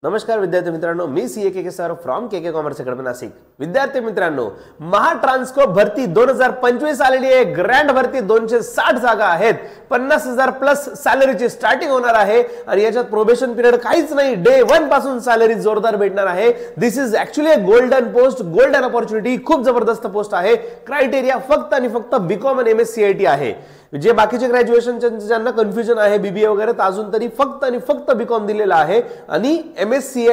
नमस्कार विद्यार्थी मित्रांनो, मी K sir from K commerce academy Nashik. विद्यार्थी मित्रांनो, महाट्रान्सको भरती 2025 आलेली आहे। ग्रँड भरती 260 जागा आहेत, 50,000 प्लस सॅलरीची स्टार्टिंग होणार आहे आणि याच्यात प्रोबेशन पिरियड काहीच नाही, डे 1 पासून सॅलरी जोरदार भेटणार आहे। This is actually a golden post, golden opportunity, खूप जबरदस्त पोस्ट आहे। क्रायटेरिया फक्त आणि फक्त बीकॉम आणि MSc आहे। जे बाकीचे ग्रॅज्युएशन ज्यांना कन्फ्युजन आहे बीबीए वगैरे, तर अजून तरी फक्त आणि फक्त बीकॉम दिलेला आहे आणि MSc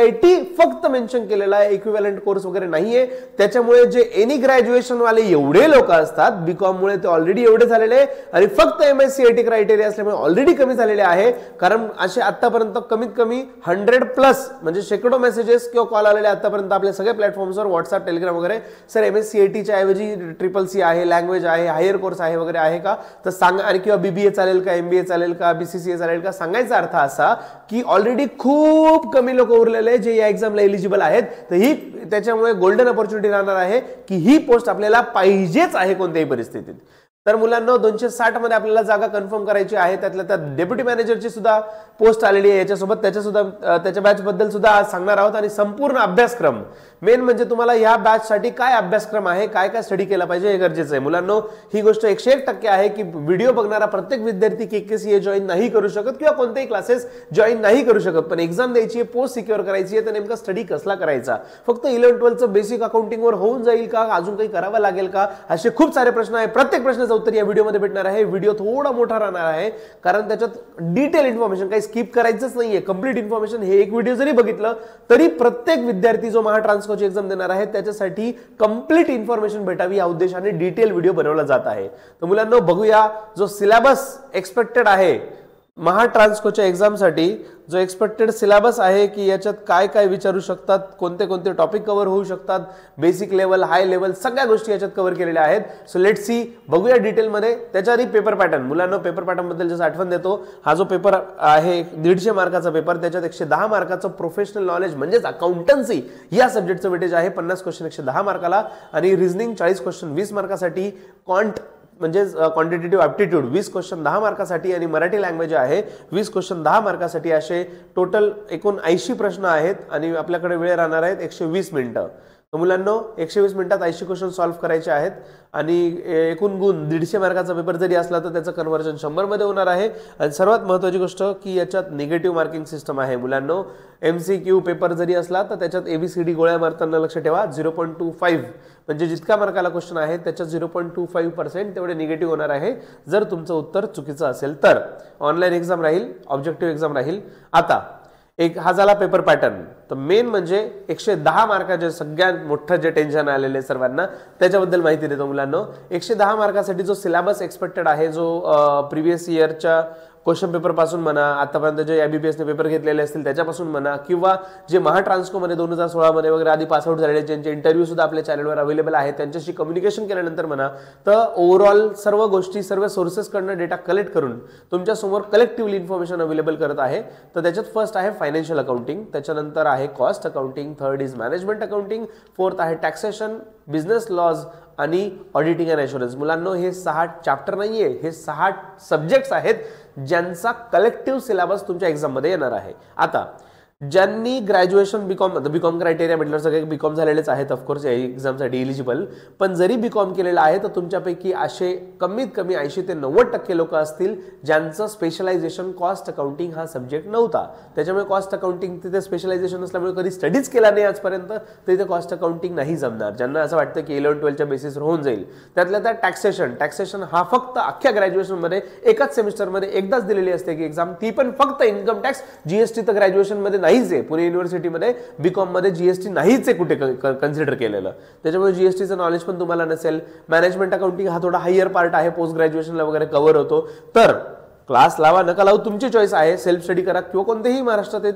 फक्त मेन्शन केलेला आहे, इक्विव्हॅलंट कोर्स वगैरे नाहीये। त्याच्यामुळे जे एनी ग्रॅज्युएशन वाले एवढे लोक असतात बीकॉम मुळे ते ऑलरेडी एवढे झालेले आणि फक्त MSc क्रायटेरिया असल्यामुळे ऑलरेडी कमी झालेले आहे। कारण असे आतापर्यंत कमीत कमी 100 प्लस म्हणजे शेकडो मेसेजेस किंवा कॉल आलेले आतापर्यंत आपल्या सगळ्या प्लॅटफॉर्म्सवर, व्हॉट्सअप, टेलिग्राम वगैरे, सर MSc च्या ऐवजी CCC आहे, लँग्वेज आहे, हायर कोर्स आहे वगैरे आहे का, तर सांगा। आणि किंवा BBA चालेल का, MBA चालेल का, BCCA चालेल का? सांगायचा अर्थ असा की ऑलरेडी खूप कमी लोक उरलेले जे या एक्झामला एलिजिबल आहेत, तर ही त्याच्यामुळे गोल्डन अपॉर्च्युनिटी राहणार आहे की ही पोस्ट आपल्याला पाहिजेच आहे कोणत्याही परिस्थितीत। तर मुलांना 260 मध्ये आपल्याला जागा कन्फर्म करायची आहे। त्यातल्या त्यात डेप्युटी मॅनेजरची सुद्धा पोस्ट आलेली आहे, याच्यासोबत त्याच्या बॅच बद्दल सुद्धा आज सांगणार आहोत। आणि संपूर्ण अभ्यासक्रम, मेन म्हणजे तुम्हाला या बॅच साठी काय अभ्यासक्रम आहे, काय काय स्टडी केला पाहिजे हे गरजेचं आहे। मुलांनो, ही गोष्ट 101% आहे की व्हिडिओ बघणारा प्रत्येक विद्यार्थी KKCA जॉईन नाही करू शकत किंवा कोणतेही क्लासेस जॉईन नाही करू शकत, पण एक्झाम द्यायची आहे, पोस्ट सिक्युअर करायची आहे, तर नेमका स्टडी कसला करायचा? फक्त 11-12 चं बेसिक अकाउंटिंग वर होऊन जाईल का, अजून काही करावं लागेल का, असे खूप सारे प्रश्न आहेत। प्रत्येक प्रश्नाचं उत्तर या व्हिडिओमध्ये भेटणार आहे। व्हिडिओ थोडा मोठा राहणार आहे कारण त्याच्यात डिटेल इन्फॉर्मेशन, काही स्किप करायचंच नाहीये, कंप्लीट इन्फॉर्मेशन। हे एक व्हिडिओ जरी बघितलं तरी प्रत्येक विद्यार्थी जो महाट्रान्सकोची एक्झाम देणार आहे त्याच्यासाठी कंप्लीट इन्फॉर्मेशन भेटावी या उद्देशाने डिटेल व्हिडिओ बनवला जात आहे। तर मुलांनो, बघूया जो सिलेबस एक्सपेक्टेड आहे महाट्रान्सकोच्या एक्झामसाठी, जो एक्सपेक्टेड सिलेबस आहे की याच्यात काय काय विचारू शकतात, कोणते कोणते टॉपिक कव्हर होऊ शकतात, बेसिक लेवल, हाय लेवल, सगळ्या गोष्टी याच्यात कव्हर केलेल्या आहेत। सो लेट्स सी, बघूया डिटेलमध्ये। त्याच्याआधी पेपर पॅटर्न, मुलांना पेपर पॅटर्न बद्दल जसं आठवण देतो, हा जो पेपर आहे 150 मार्काचा पेपर, त्याच्यात 110 मार्काचं प्रोफेशनल नॉलेज म्हणजेच अकाउंटन्सी या सब्जेक्टचं वेटेज आहे। 50 क्वेश्चन 110 मार्काला आणि रिझनिंग 40 क्वेश्चन 20 मार्कासाठी, क्वांट म्हणजे क्वांटिटेटिव्ह ॲप्टिट्यूड 20 क्वेश्चन 10 मार्कासाठी आणि मराठी लँग्वेज आहे 20 क्वेश्चन 10 मार्कासाठी। असे टोटल एकूण 80 प्रश्न आहेत आणि आपल्याकडे वेळ राहणार आहेत 120 मिनिटं। तर मुलांनो, 120 मिनिटात 80 क्वेश्चन सॉल्व्ह करायचे आहेत आणि एकूण गुण 150 मार्काचा पेपर जरी असला तर त्याचं कन्व्हर्जन 100 मध्ये होणार आहे। आणि सर्वात महत्त्वाची गोष्ट की याच्यात निगेटिव्ह मार्किंग सिस्टम आहे। मुलांनो, MCQ पेपर जरी असला तर त्याच्यात ABCD गोळ्या मारताना लक्ष ठेवा, 0.25 म्हणजे जितका मार्काला क्वेश्चन आहे त्याच्यात 0.25% तेवढे निगेटिव्ह होणार आहे जर तुमचं उत्तर चुकीचं असेल तर। ऑनलाईन एक्झाम राहील, ऑब्जेक्टिव्ह एक्झाम राहील। आता एक हा झाला पेपर पॅटर्न। तर मेन म्हणजे 110 मार्काचे सगळ्यात मोठं जे टेन्शन आलेले सर्वांना, त्याच्याबद्दल माहिती देतो मुलांनो। 110 मार्कासाठी जो सिलेबस एक्सपेक्टेड आहे, जो प्रिव्हियस इयरच्या क्वेश्चन पेपर पासून म्हणा, आतापर्यंत जे MBBS ने पेपर घेतलेले असतील त्याच्यापासून म्हणा, किंवा जे महाट्रान्सको मध्ये 2016 मध्ये वगैरे आधी पास आउट झालेले ज्यांचे इंटरव्ह्यू सुद्धा आपल्या चॅनलवर अवेलेबल आहे, त्यांच्याशी कम्युनिकेशन केल्यानंतर म्हणा, तर ओव्हरऑल सर्व गोष्टी, सर्व सोर्सेस कडनं डेटा कलेक्ट करून तुमच्या समोर कलेक्टिव्हली इन्फॉर्मेशन अवेलेबल करत आहे। तर त्याच्यात फर्स्ट आहे फायनान्शियल अकाउंटिंग, त्याच्यानंतर आहे cost accounting, third is management accounting, fourth आहे टॅक्सेशन, बिझनेस लॉज आणि ऑडिटिंग अँड ॲश्युरन्स। मुलांनो, हे 6 चॅप्टर नाहीये, हे 6 सब्जेक्ट्स आहेत ज्यांचा कलेक्टिव्ह सिलेबस तुमच्या एक्झाम मध्ये येणार आहे। आता ज्यांनी ग्रॅज्युएशन बीकॉम क्रायटेरिया म्हटलं सगळे बीकॉम झालेलेच आहेत ऑफकोर्स या एक्झामसाठी एलिजिबल, पण जरी बीकॉम केलेलं आहे तर तुमच्यापैकी असे कमीत कमी 80 ते 90% लोक असतील ज्यांचं स्पेशलायझेशन कॉस्ट अकाउंटिंग हा सब्जेक्ट नव्हता। त्याच्यामुळे कॉस्ट अकाउंटिंग तिथे स्पेशलायझेशन असल्यामुळे कधी स्टडीज केला नाही आजपर्यंत, तर इथे कॉस्ट अकाउंटिंग नाही जमणार। ज्यांना असं वाटतं की 11-12च्या बेसिसवर होऊन जाईल, त्यातल्या त्यात टॅक्सेशन हा फक्त अख्ख्या ग्रॅज्युएशनमध्ये एकाच सेमिस्टरमध्ये एकदाच दिलेली असते की एक्झाम, ती पण फक्त इन्कम टॅक्स। GST तर ग्रॅज्युएशनमध्ये नाहीच आहे, पुणे युनिव्हर्सिटीमध्ये बीकॉम मध्ये GST नाहीच आहे कुठे कन्सिडर केलेलं, त्याच्यामुळे GSTचं नॉलेज पण तुम्हाला नसेल। मॅनेजमेंट अकाउंटिंग हा थोडा हायर पार्ट आहे, पोस्ट ग्रॅज्युएशनला वगैरे कव्हर होतो। तर क्लास लावा नका लावू तुमची चॉईस आहे, सेल्फ स्टडी करा किंवा कोणतेही महाराष्ट्रातील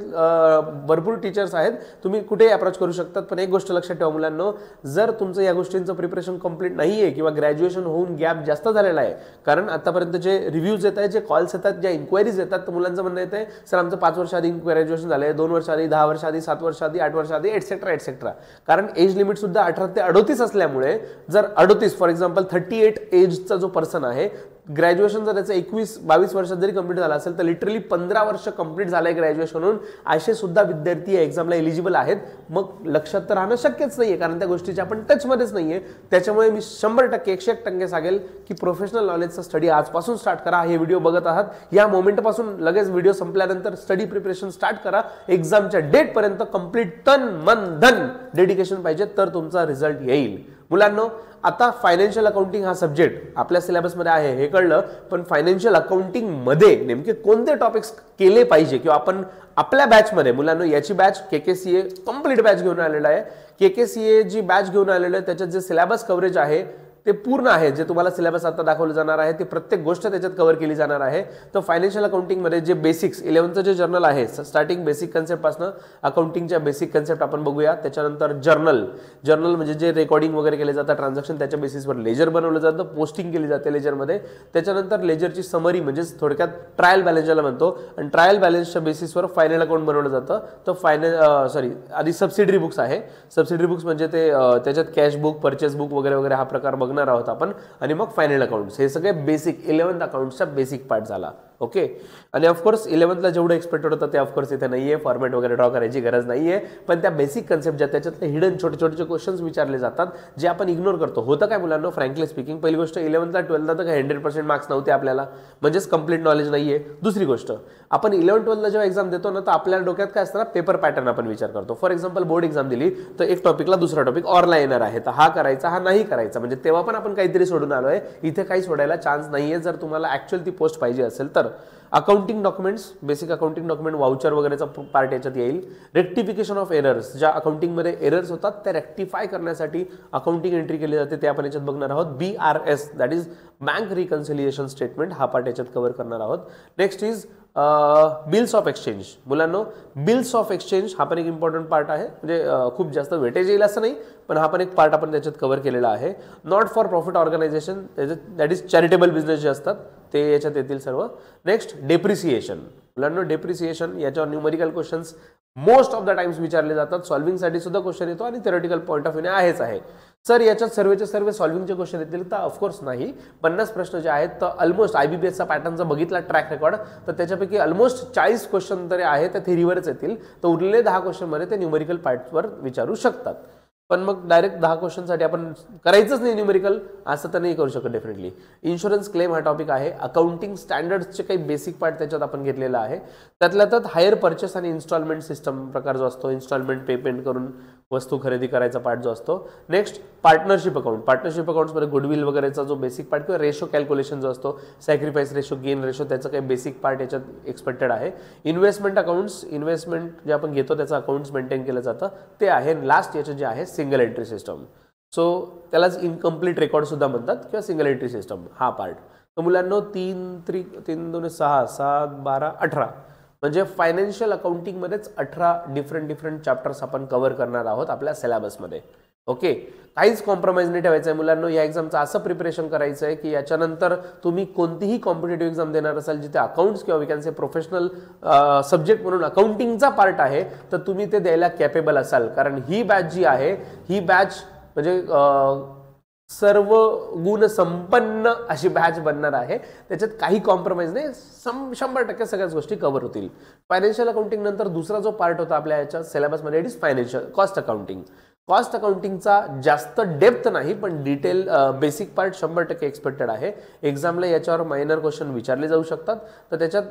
भरपूर टीचर्स आहेत, तुम्ही कुठेही अप्रोच करू शकतात। पण एक गोष्ट लक्षात ठेवा मुलांनो, जर तुमचं या गोष्टींचं प्रिपरेशन कंप्लीट नाहीये किंवा ग्रॅज्युएशन होऊन गॅप जास्त झालेला आहे, कारण आतापर्यंत जे रिव्ह्यूज येत आहेत, जे कॉल्स येतात, ज्या इन्क्वायरीज येतात, तर मुलांचं म्हणणं येतं सर आमचं 5 वर्ष आधी ग्रॅज्युएशन झालंय, 2 वर्ष आधी, 10 वर्ष आधी, 7 वर्ष आधी, 8 वर्ष आधी, एटसेट्रा। कारण एज लिमिट सुद्धा 18 ते 38 असल्यामुळे जर 38 फॉर एक्झाम्पल 38 एजचा जो पर्सन आहे ग्रॅज्युएशन जर त्याचं 21-22 वर्षात जरी कंप्लीट झालं असेल तर लिटरली 15 वर्ष कंप्लीट झालंय ग्रॅज्युएशन होऊन, असे सुद्धा विद्यार्थी या एक्झामला एलिजिबल आहेत. मग लक्षात तर राहणं शक्यच नाहीये, कारण त्या गोष्टीच्या आपण टचमध्येच नाहीये. त्याच्यामुळे मी 100% 101% सांगेल की प्रोफेशनल नॉलेजचा स्टडी आजपासून स्टार्ट करा. हे व्हिडिओ बघत आहात या मोमेंट पासून लगेच व्हिडिओ संपल्यानंतर स्टडी प्रिपरेशन स्टार्ट करा. एक्झामच्या डेट पर्यंत कंप्लीट तन मन धन डेडिकेशन पाहिजे, तर तुमचा रिझल्ट येईल. मुलांनो, आता फायनान्शियल अकाउंटिंग हा सब्जेक्ट आपल्या सिलेबसमध्ये आहे हे कळलं, पण फायनान्शियल अकाउंटिंग मध्ये नेमके कोणते टॉपिक्स केले पाहिजे किंवा आपण आपल्या बॅचमध्ये, मुलांनो याची बॅच KKCA कंप्लीट बॅच घेऊन आलेला आहे. KKCA जी बॅच घेऊन आलेलं आहे त्याच्यात जे सिलेबस कव्हरेज आहे ते पूर्ण आहे. जे तुम्हाला सिलेबस आता दाखवलं जाणार आहे ते प्रत्येक गोष्ट त्याच्यात कव्हर केली जाणार आहे. तर फायनान्शियल अकाउंटिंग मध्ये जे बेसिक्स 11th जे जर्नल आहे, स्टार्टिंग बेसिक कन्सेप्ट पासून अकाउंटिंगच्या बेसिक कन्सेप्ट आपण बघूया. त्याच्यानंतर जर्नल म्हणजे जे रेकॉर्डिंग वगैरे केले जातात ट्रान्झॅक्शन, त्याच्या बेसिसवर लेजर बनवलं जातं, पोस्टिंग केली जाते लेजरमध्ये. त्याच्यानंतर लेजरची समरी म्हणजे थोडक्यात ट्रायल बॅलन्स ज्याला म्हणतो, आणि ट्रायल बॅलन्सच्या बेसिसवर फायनल अकाउंट बनवलं जातं. तर आधी सबसिडरी बुक्स आहे. सबसिडरी बुक्स म्हणजे ते त्याच्यात कॅश बुक, परचेस बुक वगैरे वगैरे हा प्रकार बघणार आहोत आपण. आणि मग फायनल अकाउंट्स, हे सगळे बेसिक 11th अकाउंट्सचा बेसिक पार्ट झाला. ओके. आणि ऑफकोर्स 11thला जेवढं एक्सपेक्टेड होतं ते ऑफकोर्स इथे नाहीये, फॉर्मॅट वगैरे ड्रॉ करायची गरज नाहीये. पण त्या बेसिक कन्सेप्ट ज्या त्याच्यातले हिडन छोटे छोटे क्वेश्चन्स विचारले जातात जे आपण इग्नोर करतो. होतं काय मुलांना, फ्रँकली स्पीकिंग, पहिली गोष्ट 11thला 12thला तर काही 100% मार्क्स नव्हते आपल्याला, म्हणजेच कंप्लीट नॉलेज नाहीये. दुसरी गोष्ट, आपण 11-12ला जेव्हा एक्झाम देतो ना तर आपल्या डोक्यात काय असतं ना, पेपर पॅटर्न आपण विचार करतो. फॉर एक्झाम्पल बोर्ड एक्झाम दिली तर एक टॉपिकला दुसरा टॉपिक ऑरला येणार आहे, तर हा करायचा हा नाही करायचा, म्हणजे तेव्हा पण आपण काहीतरी सोडून आलोय. इथे काही सोडायला चान्स नाहीये जर तुम्हाला ऍक्च्युअल ती पोस्ट पाहिजे असेल तर. Accounting documents, basic accounting document, voucher वगैरेचा पार्ट याच्यात येईल. रेक्टिफिकेशन ऑफ एरर्स, ज्या अकाउंटिंगमध्ये एरर्स होतात त्या रेक्टिफाय करण्यासाठी अकाउंटिंग एंट्री केली जाते, ते आपण याच्यात बघणार आहोत. BRS that is bank reconciliation statement, हा पार्ट याच्यात कव्हर करणार आहोत. Next is bills of exchange. मुलांनो, बिल्स ऑफ एक्सचेंज हा पण एक इम्पॉर्टंट पार्ट आहे, म्हणजे खूप जास्त वेटेज येईल असं नाही, पण हा पण एक पार्ट आपण त्याच्यात कव्हर केलेला आहे. Not for profit organization that is charitable business जे असतात ते याच्यात येतील सर्व. Next depreciation. मुलांनो, डेप्रिसिएशन याच्यावर numerical questions most of the times विचारले जातात. सॉल्व्हिंगसाठी सुद्धा क्वेश्चन येतो आणि थेरोटिकल पॉईंट ऑफ व्ह्यूने आहेच आहे. सर याच्यात सर्वेचे सर्व सॉल्व्हिंगचे क्वेश्चन येतील तर ऑफकोर्स नाही. 50 प्रश्न जे आहेत तर ऑलमोस्ट IBPSचा पॅटर्न जर बघितला ट्रॅक रेकॉर्ड तर त्याच्यापैकी ऑलमोस्ट 40 क्वेश्चन तरी आहे त्या थेरीवरच येतील. तर उरलेले 10 क्वेश्चनमध्ये ते न्यूमेरिकल पार्टवर विचारू शकतात. पण मग डायरेक्ट 10 क्वेश्चनसाठी आपण करायचंच नाही न्यूमेरिकल असं तर नाही करू शकत डेफिनेटली. इन्शुरन्स क्लेम हा टॉपिक आहे. अकाउंटिंग स्टँडर्ड्सचे काही बेसिक पार्ट त्याच्यात आपण घेतलेला आहे. त्यातल्या त्यात हायर परचेस आणि इन्स्टॉलमेंट सिस्टम प्रकार जो असतो, इन्स्टॉलमेंट पेमेंट करून वस्तू खरेदी करायचा पार्ट जो असतो. Next partnership account. पार्टनरशिप अकाउंट्समध्ये गुडविल वगैरेचा जो बेसिक पार्ट किंवा रेशो कॅल्क्युलेशन जो असतो, सॅक्रिफाईस रेशो, गेन रेशो, त्याचं काही बेसिक पार्ट याच्यात एक्सपेक्टेड आहे. इन्व्हेस्टमेंट अकाउंट्स, इन्व्हेस्टमेंट जे आपण घेतो त्याचं अकाउंट्स मेंटेन केलं जातं ते आहे. लास्ट याचं जे आहे सिंगल एंट्री सिस्टम, सो त्यालाच इनकम्प्लीट रेकॉर्ड सुद्धा म्हणतात किंवा सिंगल एंट्री सिस्टम हा पार्ट. तर मुलांना 3 2 6 7 12 18 म्हणजे फायनान्शियल अकाउंटिंगमध्येच 18 डिफरंट चॅप्टर्स आपण कव्हर करणार आहोत आपल्या सिलेबसमध्ये. ओके. काहीच कॉम्प्रोमाइज नाही ठेवायचं आहे मुलांना. या एक्झामचं असं प्रिपरेशन करायचं आहे की याच्यानंतर तुम्ही कोणतीही कॉम्पिटेटिव्ह एक्झाम देणार असाल जिथे अकाउंट्स किंवा we can say professional subject म्हणून अकाउंटिंगचा पार्ट आहे तर तुम्ही ते द्यायला कॅपेबल असाल. कारण ही बॅच जी आहे ही बॅच म्हणजे सर्व गुण संपन्न अशी बॅच बनणार आहे. त्याच्यात काही कॉम्प्रोमाइज नाही, 100% सगळ्याच गोष्टी कव्हर होतील. फायनान्शियल अकाउंटिंग नंतर दुसरा जो पार्ट होता आपल्या याच्या सिलेबसमध्ये it is financial cost accounting. Cost अकाउंटिंगचा जास्त डेप्थ नाही पण डिटेल बेसिक पार्ट 100% एक्सपेक्टेड आहे. एक्झामला याच्यावर मायनर क्वेश्चन विचारले जाऊ शकतात. तर त्याच्यात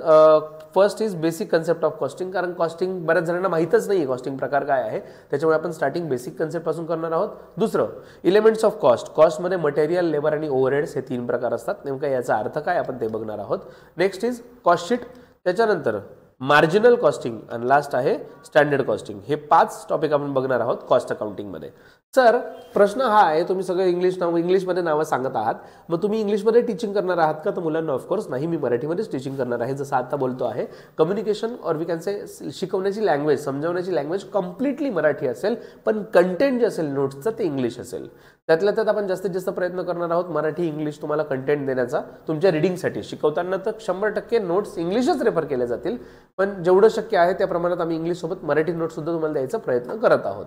first is basic concept of costing, कारण कॉस्टिंग बऱ्याच जणांना माहीतच नाही कॉस्टिंग प्रकार काय आहे, त्याच्यामुळे आपण स्टार्टिंग बेसिक कन्सेप्ट पासून करणार आहोत. दुसरं एलिमेंट्स ऑफ कॉस्ट. कॉस्टमध्ये मटेरियल, लेबर आणि ओव्हरहेड्स हे 3 प्रकार असतात. नेमका याचा अर्थ काय आपण ते बघणार आहोत. नेक्स्ट इज कॉस्ट शीट, त्याच्यानंतर मार्जिनल कॉस्टिंग आणि लास्ट आहे स्टँडर्ड कॉस्टिंग. हे 5 टॉपिक आपण बघणार आहोत कॉस्ट अकाउंटिंगमध्ये. सर प्रश्न हा आहे, तुम्ही सगळं इंग्लिशमध्ये नावं सांगत आहात, मग तुम्ही इंग्लिशमध्ये टीचिंग करणार आहात का? तर मुलांना ऑफकोर्स नाही, मी मराठीमध्येच टीचिंग करणार आहे जसं आता बोलतो आहे. कम्युनिकेशन और वी कॅन से शिकवण्याची लँग्वेज, समजावण्याची लँग्वेज कम्प्लिटली मराठी असेल पण कंटेंट जे असेल नोट्सचं ते इंग्लिश असेल. त्यातल्या त्यात आपण जास्तीत जास्त प्रयत्न करणार आहोत मराठी इंग्लिश तुम्हाला कंटेंट देण्याचा तुमच्या रिडिंगसाठी. शिकवताना तर 100% नोट्स इंग्लिशच रेफर केले जातील, पण जेवढं शक्य आहे त्या प्रमाणात आम्ही इंग्लिशसोबत मराठी नोट्स सुद्धा तुम्हाला द्यायचा प्रयत्न करत आहोत.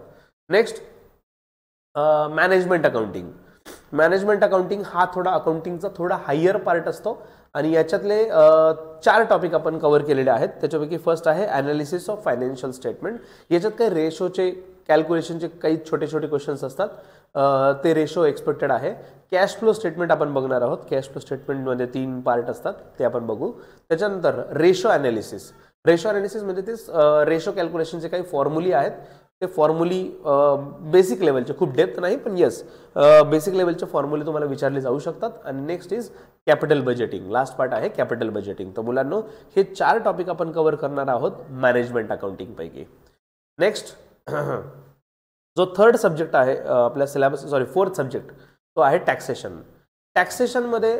Next management accounting. Management accounting हा थोडा अकाउंटिंगचा थोडा हायर पार्ट असतो आणि याच्यातले 4 टॉपिक आपण कव्हर केलेले आहेत. त्याच्यापैकी फर्स्ट आहे अनालिसिस ऑफ फायनान्शियल स्टेटमेंट. याच्यात काही रेशोचे कॅल्क्युलेशनचे काही छोटे छोटे क्वेश्चन्स असतात, ते रेशो एक्सपेक्टेड आहे. कॅश फ्लो स्टेटमेंट आपण बघणार आहोत. कॅश फ्लो स्टेटमेंटमध्ये 3 पार्ट असतात, ते आपण बघू. त्याच्यानंतर रेशो अनालिसिस. रेशो अनालिसिस म्हणजे ते रेशो कॅल्क्युलेशनचे काही फॉर्म्युली आहेत, ते फॉर्म्युली बेसिक लेवलचे, खूप डेप्थ नाही पण येस बेसिक लेवलचे फॉर्म्युले तुम्हाला विचारले जाऊ शकतात. आणि next is capital budgeting. Last part आहे कॅपिटल बजेटिंग. तर मुलांनो हे 4 टॉपिक आपण कव्हर करणार आहोत मॅनेजमेंट अकाउंटिंग पैकी. नेक्स्ट जो थर्ड सब्जेक्ट आहे आपल्या सिलेबस, फोर्थ सब्जेक्ट, तो आहे टॅक्सेशन. टॅक्सेशनमध्ये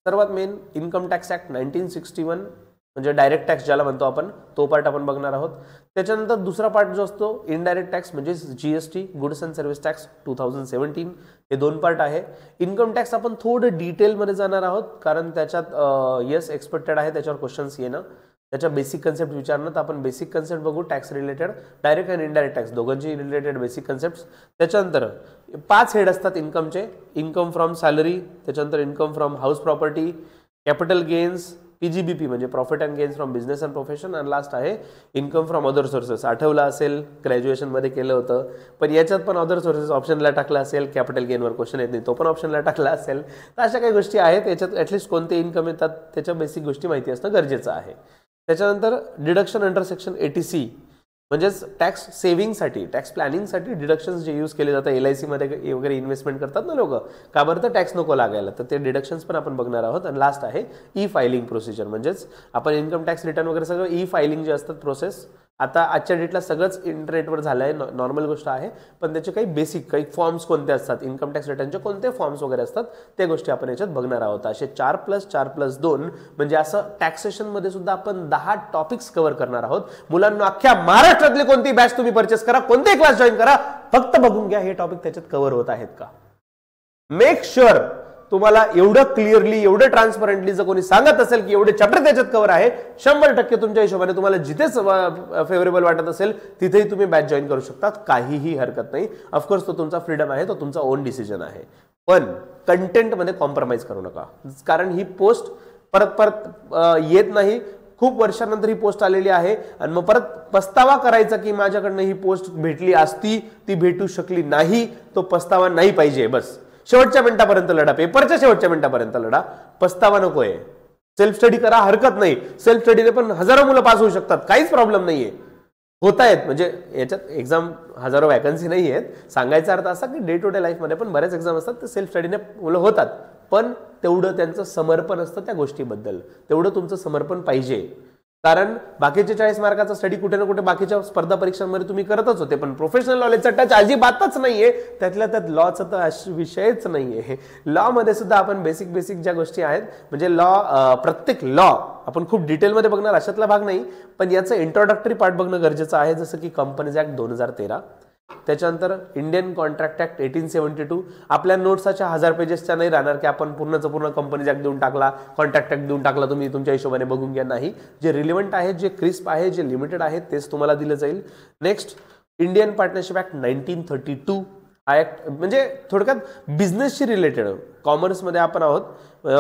सर्वात मेन इन्कम टॅक्स ऍक्ट 1961 म्हणजे डायरेक्ट टॅक्स ज्याला म्हणतो आपण, तो पार्ट आपण बघणार आहोत. त्याच्यानंतर दुसरा पार्ट जो असतो इनडायरेक्ट टॅक्स म्हणजे GST, goods and service tax 2017, हे 2 पार्ट आहे. इन्कम टॅक्स आपण थोडं डिटेलमध्ये जाणार आहोत कारण त्याच्यात येस एक्सपेक्टेड आहे त्याच्यावर क्वेश्चन्स येणं, त्याच्या बेसिक कन्सेप्ट विचारणं. तर आपण बेसिक कन्सेप्ट बघू टॅक्स रिलेटेड, डायरेक्ट आणि इनडायरेक्ट टॅक्स दोघांची रिलेटेड बेसिक कन्सेप्ट. त्याच्यानंतर 5 हेड असतात इन्कमचे. इन्कम फ्रॉम सॅलरी, त्याच्यानंतर income from house property, capital gains, PGBP म्हणजे profit and gains from business and profession, आणि लास्ट आहे इन्कम फ्रॉम अदर सोर्सेस. आठवलं असेल ग्रॅज्युएशनमध्ये केलं होतं, पण याच्यात पण अदर सोर्सेस ऑप्शनला टाकला असेल. कॅपिटल गेनवर क्वेश्चन येत नाही, तो पण ऑप्शनला टाकला असेल. तर अशा काही गोष्टी आहेत याच्यात, ॲटलिस्ट कोणते इन्कम येतात त्याच्या बेसिक गोष्टी माहिती असणं गरजेचं आहे. त्याच्यानंतर डिडक्शन अंडर सेक्शन 80C म्हणजेच टॅक्स सेव्हिंगसाठी, टॅक्स प्लॅनिंगसाठी डिडक्शन्स जे यूज केले जातात. LIC मध्ये वगैरे इन्व्हेस्टमेंट करतात ना लोक, का बरं तर टॅक्स नको लागायला, तर ते डिडक्शन्स पण आपण बघणार आहोत. आणि लास्ट आहे ई फायलिंग प्रोसिजर, म्हणजेच आपण इन्कम टॅक्स रिटर्न वगैरे सगळं ई फायलिंग जे असतात प्रोसेस, आता आजच्या डेटला सगळंच इंटरनेटवर झालं आहे, नॉर्मल गोष्ट आहे. पण त्याचे काही बेसिक काही फॉर्म्स कोणते असतात, इन्कम टॅक्स रिटर्नचे कोणते फॉर्म्स वगैरे असतात, त्या गोष्टी आपण याच्यात बघणार आहोत. असे 4+4+2 म्हणजे असं टॅक्सेशनमध्ये सुद्धा आपण 10 टॉपिक्स कव्हर करणार आहोत. मुलांना अख्ख्या महाराष्ट्रातली कोणती बॅच तुम्ही परचेस करा, कोणते क्लास जॉईन करा, फक्त बघून घ्या हे टॉपिक त्याच्यात कव्हर होत आहेत का. मेक शुअर तुम्हाला एवढं क्लिअरली, एवढं ट्रान्सपरंटली जर कोणी सांगत असेल की एवढे चॅप्टर त्याच्यात कव्हर आहे, 100% तुमच्या हिशोबाने तुम्हाला जिथेच फेवरेबल वाटत असेल तिथेही तुम्ही बॅच जॉईन करू शकता, काहीही हरकत नाही. ऑफकोर्स तो तुमचा फ्रीडम आहे, तो तुमचा ओन डिसिजन आहे. पण कंटेंटमध्ये कॉम्प्रोमाइज करू नका, कारण ही पोस्ट परत परत येत नाही. खूप वर्षानंतर ही पोस्ट आलेली आहे आणि मग परत पस्तावा करायचा की माझ्याकडनं ही पोस्ट भेटली असती, ती भेटू शकली नाही, तो पस्तावा नाही पाहिजे. बस शेवटच्या मिनिटापर्यंत लढा, पेपरच्या शेवटच्या मिनिटापर्यंत लढा, पस्तावा नकोय. सेल्फ स्टडी करा, हरकत नाही. सेल्फ स्टडीने पण हजारो मुलं पास होऊ शकतात, काहीच प्रॉब्लेम नाहीये. होत आहेत म्हणजे याच्यात एक्झाम हजारो वॅकन्सी नाही आहेत. सांगायचा अर्थ असा की डे टू डे लाईफमध्ये पण बरेच एक्झाम असतात, ते सेल्फ स्टडीने मुलं होतात. पण तेवढं त्यांचं समर्पण असतं त्या गोष्टीबद्दल, तेवढं तुमचं समर्पण पाहिजे. कारण बाकीचे 40 मार्काचा स्टडी कुठे ना कुठे बाकीच्या स्पर्धा परीक्षांमध्ये तुम्ही करतच होते, पण प्रोफेशनल नॉलेजचा टच अजिबातच नाहीये. त्यातल्या त्यात लॉचा तर विषयच नाहीये. लॉ मध्ये सुद्धा आपण बेसिक ज्या गोष्टी आहेत, म्हणजे लॉ, प्रत्येक लॉ आपण खूप डिटेलमध्ये बघणार अशातला भाग नाही, पण याचं इंट्रोडक्टरी पार्ट बघणं गरजेचं आहे. जसं की कंपनीज ऍक्ट 2013, त्याच्यानंतर इंडियन कॉन्ट्रॅक्ट ऍक्ट 1872. आपल्या नोट्सच्या 1000 पेजेसच्या नाही राहणार की आपण पूर्ण कंपनीज ऍक्ट देऊन टाकला, कॉन्ट्रॅक्ट ऍक्ट देऊन टाकला, तुम्ही तुमच्या हिशोबाने बघून घ्या. नाही, जे रिलेव्हंट आहे, जे क्रिस्प आहे, जे लिमिटेड आहे तेच तुम्हाला दिलं जाईल. Next Indian partnership act 1932. हा ऍक्ट म्हणजे थोडक्यात बिझनेसशी रिलेटेड, कॉमर्समध्ये आपण आहोत,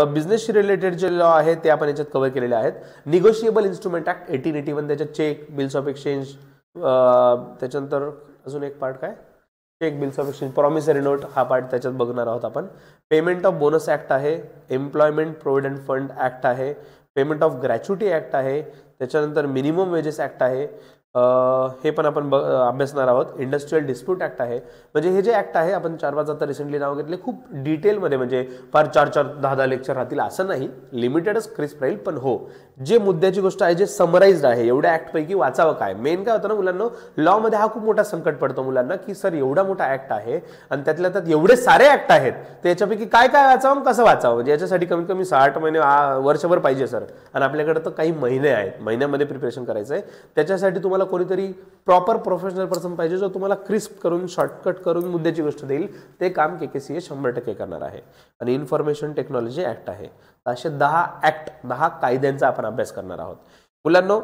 बिझनेसशी रिलेटेड जे लॉ आहे ते आपण याच्यात कव्हर केलेले आहेत. निगोशिएबल इन्स्ट्रुमेंट ऍक्ट 1881, त्याच्यात चेक, बिल्स ऑफ एक्सचेंज, त्याच्यानंतर अजून एक पार्ट काय, cheque, bills of exchange, promissory note, हा पार्ट त्याच्यात बघणार आहोत आपण. पेमेंट ऑफ बोनस ऍक्ट आहे, एम्प्लॉयमेंट प्रोव्हिडंट फंड ऍक्ट आहे, पेमेंट ऑफ ग्रॅच्युटी ऍक्ट आहे, त्याच्यानंतर मिनिमम वेजेस ऍक्ट आहे, हे पण आपण अभ्यासणार आहोत. इंडस्ट्रियल डिस्प्यूट ऍक्ट आहे. म्हणजे हे जे ऍक्ट आहे आपण 4-5 आता रिसेंटली नाव घेतले, खूप डिटेलमध्ये, म्हणजे फार 4-10 लेक्चर राहतील असं नाही, लिमिटेडच क्रिस्प राहील. पण हो, जे मुद्द्याची गोष्ट आहे, जे समराइज्ड आहे, एवढ्या ऍक्टपैकी वाचावं काय. मेन काय होतं ना मुलांना, लॉ मध्ये हा खूप मोठा संकट पडतो मुलांना की सर एवढा मोठा ऍक्ट आहे आणि त्यातल्या त्यात एवढे सारे ऍक्ट आहेत, त्याच्यापैकी काय काय वाचावं, कसं वाचावं. म्हणजे याच्यासाठी कमीत कमी 60 महिने, वर्षभर पाहिजे सर, आणि आपल्याकडे तर काही महिने आहेत, महिन्यामध्ये प्रिपरेशन करायचं आहे. त्याच्यासाठी तुम्हाला कोणीतरी प्रॉपर प्रोफेशनल पर्सन पाहिजे जो तुम्हाला क्रिस्प करून, शॉर्टकट करून मुद्द्याची गोष्ट देईल. ते काम KKCA 100% करणार आहे. आणि इन्फॉर्मेशन टेक्नॉलॉजी ऍक्ट आहे. असे 10 ऍक्ट, 10 कायद्यांचा आपण अभ्यास करणार आहोत. मुलांनो,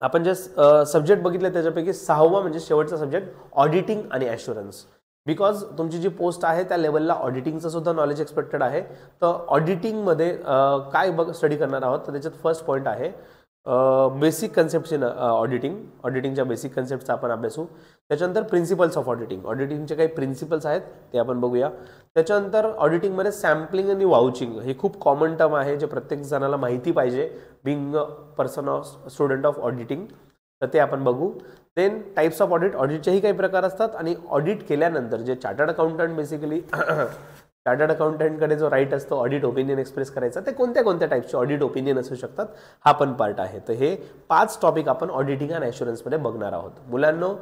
आपण जे सब्जेक्ट बघितले त्याच्यापैकी 6वा म्हणजे शेवटचा सब्जेक्ट ऑडिटिंग आणि ॲश्युरन्स. बिकॉज तुमची जी पोस्ट आहे त्या लेवलला ऑडिटिंगचं सुद्धा नॉलेज एक्सपेक्टेड आहे. तर ऑडिटिंगमध्ये काय स्टडी करणार आहोत, तर त्याच्यात फर्स्ट पॉईंट आहे बेसिक कन्सेप्ट इन ऑडिटिंगच्या बेसिक कन्सेप्टचा आपण अभ्यासू. त्याच्यानंतर प्रिन्सिपल्स ऑफ ऑडिटिंगचे काही प्रिन्सिपल्स आहेत ते आपण बघूया. त्याच्यानंतर ऑडिटिंगमध्ये सॅम्पलिंग आणि वाउचिंग हे खूप कॉमन टर्म आहे, जे प्रत्येक जणाला माहिती पाहिजे being a person of student of auditing, तर ते आपण बघू. देन टाइप्स ऑफ ऑडिटचेही काही प्रकार असतात आणि ऑडिट केल्यानंतर जे चार्टर्ड अकाउंटंट बेसिकली चार्टर्ड अकाउंटंटकडे जो राईट असतो ऑडिट ओपिनियन एक्सप्रेस करायचा, ते कोणत्या कोणत्या टाईपचे ऑडिट ओपिनियन असू शकतात हा पण पार्ट आहे. तर हे 5 टॉपिक आपण ऑडिटिंग अँड ॲश्युरन्समध्ये बघणार आहोत. मुलांनो,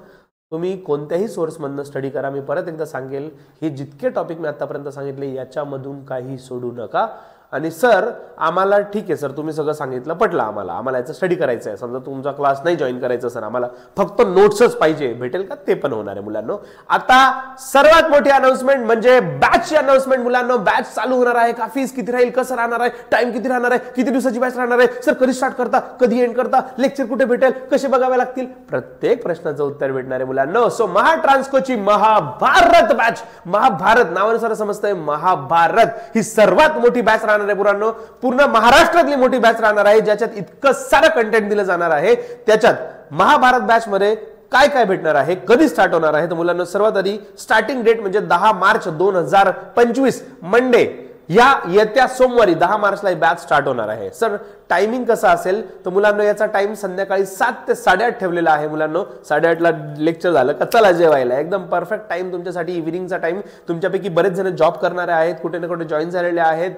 तुम्ही कोणत्याही सोर्समधनं स्टडी करा. मी परत एकदा सांगेल, हे जितके टॉपिक मी आतापर्यंत सांगितले याच्यामधून काही सोडू नका. आणि सर आम्हाला ठीक आहे सर, तुम्ही सगळं सांगितलं पटलं, आम्हाला याचं स्टडी करायचं आहे, समजा तुमचा क्लास नाही जॉईन करायचं सर, आम्हाला फक्त नोट्सच पाहिजे, भेटेल का? ते पण होणार आहे मुलांनो. आता सर्वात मोठी अनाउन्समेंट म्हणजे बॅचची अनाउन्समेंट. मुलांनो, बॅच चालू होणार आहे. का फीस किती राहील, कसं राहणार आहे, टाइम किती राहणार आहे, किती दिवसाची बॅच राहणार आहे, सर कधी स्टार्ट करता, कधी एंड करता, लेक्चर कुठे भेटेल, कसे बघावे लागतील, प्रत्येक प्रश्नाचं उत्तर भेटणार आहे मुलांनो. सो महाट्रान्सकोची महाभारत बॅच, महाभारत नावानुसार समजतंय महाभारत, ही सर्वात मोठी बॅच राहणार आहे मुलांनो. पूर्ण महाराष्ट्रातली मोठी बॅच राहणार आहे, ज्याच्यात इतकं सारं कंटेंट दिलं जाणार आहे. त्याच्यात महाभारत बॅच मध्ये काय काय भेटणार आहे, कधी स्टार्ट होणार आहे, तर मुलांना सर्वात आधी स्टार्टिंग डेट म्हणजे 10 मार्च 2025 मंडे, या येत्या सोमवारी 10 मार्चला बॅच स्टार्ट होणार आहे. सर टायमिंग कसा असेल, तर मुलांना याचा टाइम संध्याकाळी 7 ते 8:30 ठेवलेला आहे. मुलांनो 8:30ला लेक्चर झालं का चला जेवायला, एकदम परफेक्ट टाइम तुमच्यासाठी, इव्हिनिंगचा टाइम. तुमच्यापैकी बरेच जण जॉब करणारे आहेत, कुठे ना कुठे जॉईन झालेले आहेत,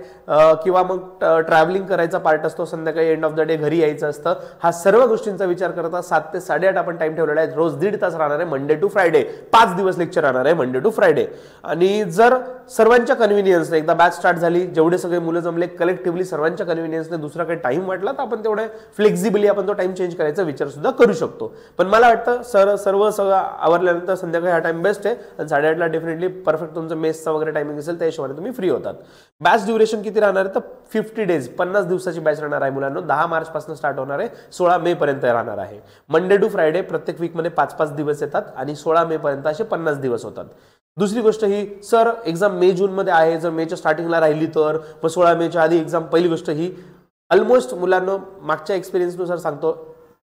किंवा मग ट्रॅव्हलिंग करायचा पार्ट असतो, संध्याकाळी एंड ऑफ द डे घरी यायचं असतं. हा सर्व गोष्टींचा विचार करता 7 ते 8:30 आपण टाइम ठेवलेला आहे. रोज 1.5 तास राहणार आहे, मंडे टू फ्रायडे, 5 दिवस लेक्चर राहणार आहे मंडे टू फ्रायडे. आणि जर सर्वांच्या कन्व्हिनियन्सने एकदा बॅच स्टार्ट झाली, जेवढे सगळे मुलं जमले कलेक्टिव्हली सर्वांच्या कन्व्हिनियन्सने दुसरा काही टाइम वाटला तर आपण तेवढे फ्लेक्झिबली आपण तो टाइम चेंज करायचा विचार सुद्धा करू शकतो. पण मला वाटतं सर्व सगळं आवरल्यानंतर संध्याकाळी हा टाइम बेस्ट आहे. आणि 8:30ला डेफिनेटली परफेक्ट तुमचं मेसचा वगैरे टायमिंग असेल त्या हिशोबाने तुम्ही फ्री होतात. बॅच ड्युरेशन किती राहणार आहे, तर 50 डेज 50 दिवसाची बॅच राहणार आहे मुलांनो. 10 मार्च पासून स्टार्ट होणार आहे, 16 मे पर्यंत राहणार आहे. मंडे टू फ्रायडे प्रत्येक वीकमध्ये 5-5 दिवस येतात आणि 16 मे पर्यंत असे 50 दिवस होतात. दुसरी गोष्ट ही, सर एक्झाम मे जून मध्ये आहे, जर मेच्या स्टार्टिंगला राहिली तर मग 16 मेच्या आधी एक्झाम. पहिली गोष्ट ही ऑलमोस्ट मुलांना मागच्या एक्सपिरियन्सनुसार सांगतो,